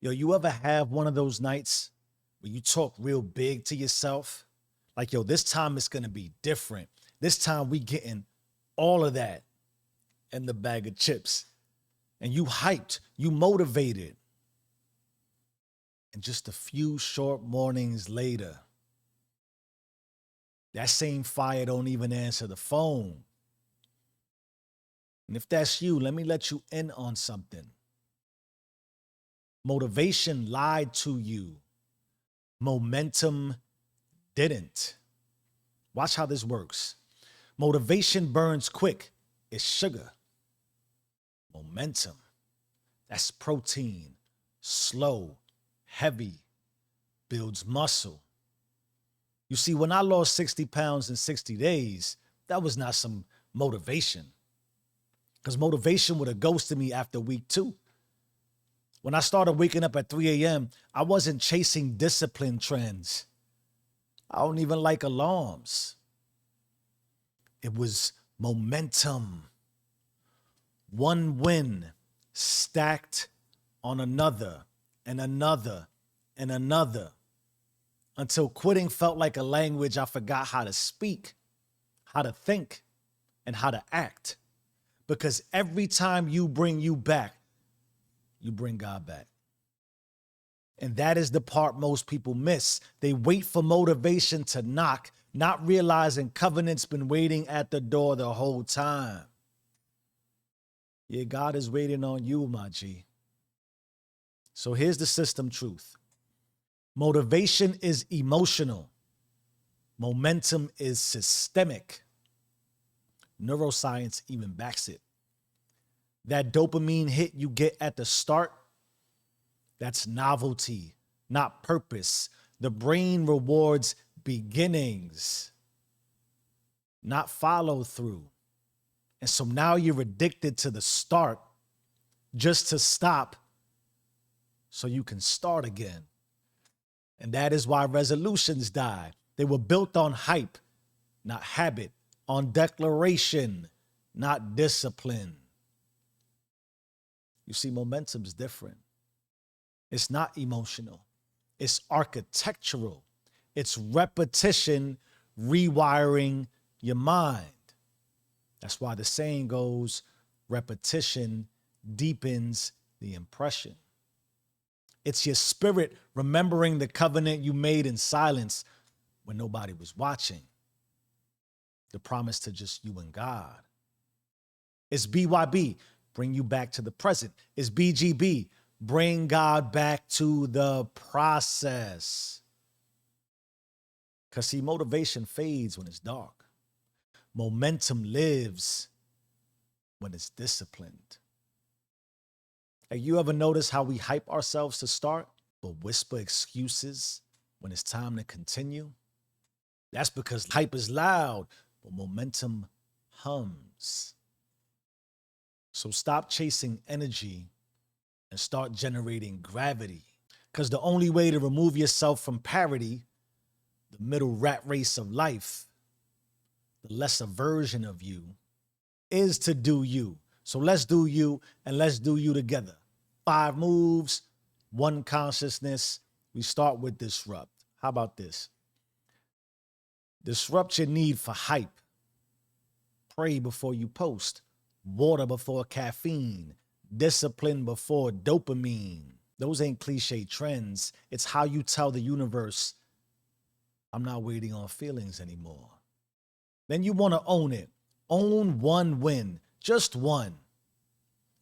Yo, you ever have one of those nights where you talk real big to yourself? Like, yo, this time it's gonna be different. This time we getting all of that in the bag of chips. And you hyped, you motivated. And just a few short mornings later, that same fire don't even answer the phone. And if that's you, let me let you in on something. Motivation lied to you. Momentum didn't. Watch how this works. Motivation burns quick. It's sugar. Momentum, that's protein. Slow, heavy, builds muscle. You see, when I lost 60 pounds in 60 days, that was not some motivation. Because motivation would have ghosted me after week 2. When I started waking up at 3 a.m., I wasn't chasing discipline trends. I don't even like alarms. It was momentum. One win stacked on another and another and another until quitting felt like a language I forgot how to speak, how to think, and how to act. Because every time you bring you back, you bring God back. And that is the part most people miss. They wait for motivation to knock, not realizing covenant's been waiting at the door the whole time. Yeah, God is waiting on you, my G. So here's the system truth. Motivation is emotional. Momentum is systemic. Neuroscience even backs it. That dopamine hit you get at the start, that's novelty, not purpose. The brain rewards beginnings, not follow through. And so now you're addicted to the start just to stop so you can start again. And that is why resolutions die. They were built on hype, not habit, on declaration, not discipline. You see, momentum's different. It's not emotional. It's architectural. It's repetition rewiring your mind. That's why the saying goes, repetition deepens the impression. It's your spirit remembering the covenant you made in silence when nobody was watching. The promise to just you and God. It's BYB, bring you back to the present. It's BGB, bring God back to the process. Because see, motivation fades when it's dark. Momentum lives when it's disciplined. Have you ever noticed how we hype ourselves to start, but whisper excuses when it's time to continue? That's because hype is loud, but momentum hums. So stop chasing energy and start generating gravity. Because the only way to remove yourself from parity, the middle rat race of life, the lesser version of you, is to do you. So let's do you, and let's do you together. 5 moves, 1 consciousness. We start with disrupt. How about this? Disrupt your need for hype. Pray before you post. Water before caffeine. Discipline before dopamine. Those ain't cliche trends. It's how you tell the universe, I'm not waiting on feelings anymore. Then you want to own it. Own 1 win, just 1.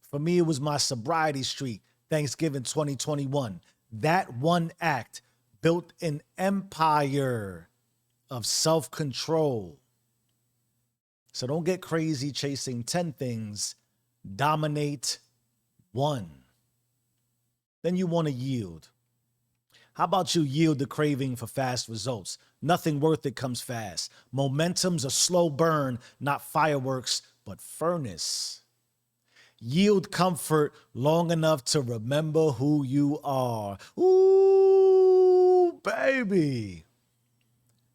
For me, it was my sobriety streak, Thanksgiving 2021. That 1 act built an empire of self-control. So don't get crazy chasing 10 things. Dominate 1. Then you want to yield. How about you yield the craving for fast results? Nothing worth it comes fast. Momentum's a slow burn, not fireworks, but furnace. Yield comfort long enough to remember who you are. Ooh, baby.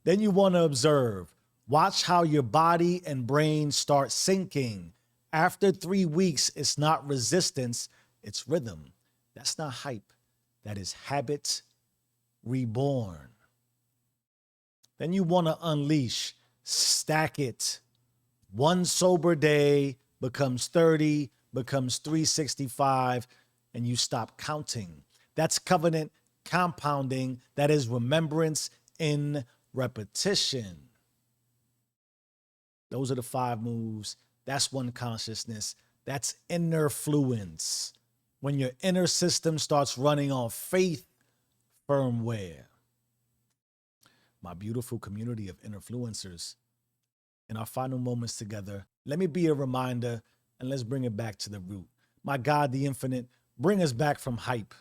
Then you want to observe. Watch how your body and brain start syncing. After 3 weeks, it's not resistance, it's rhythm. That's not hype. that is habit reborn. Then you want to unleash, stack it. One sober day becomes 30, becomes 365, and you stop counting. That's covenant compounding. That is remembrance in repetition. Those are the 5 moves. That's one consciousness. That's innerfluence. When your inner system starts running on faith firmware. My beautiful community of innerfluencers, in our final moments together, let me be a reminder and let's bring it back to the root. My God, the infinite, bring us back from hype,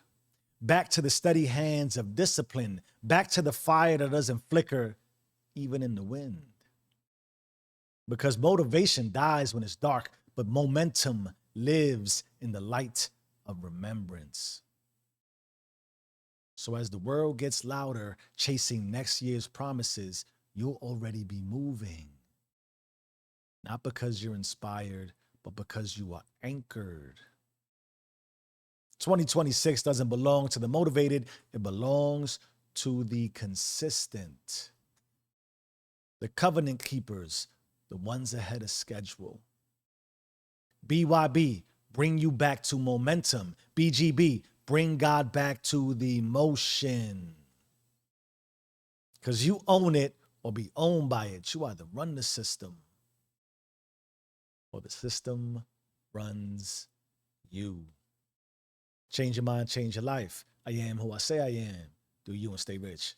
back to the steady hands of discipline, back to the fire that doesn't flicker even in the wind. Because motivation dies when it's dark, but momentum lives in the light of remembrance. So as the world gets louder, chasing next year's promises, you'll already be moving. Not because you're inspired, but because you are anchored. 2026 doesn't belong to the motivated, it belongs to the consistent. The covenant keepers, the ones ahead of schedule. BYB, bring you back to momentum. BGB, bring God back to the motion. Because you own it or be owned by it. You either run the system or the system runs you. Change your mind, change your life. I am who I say I am. Do you and stay rich.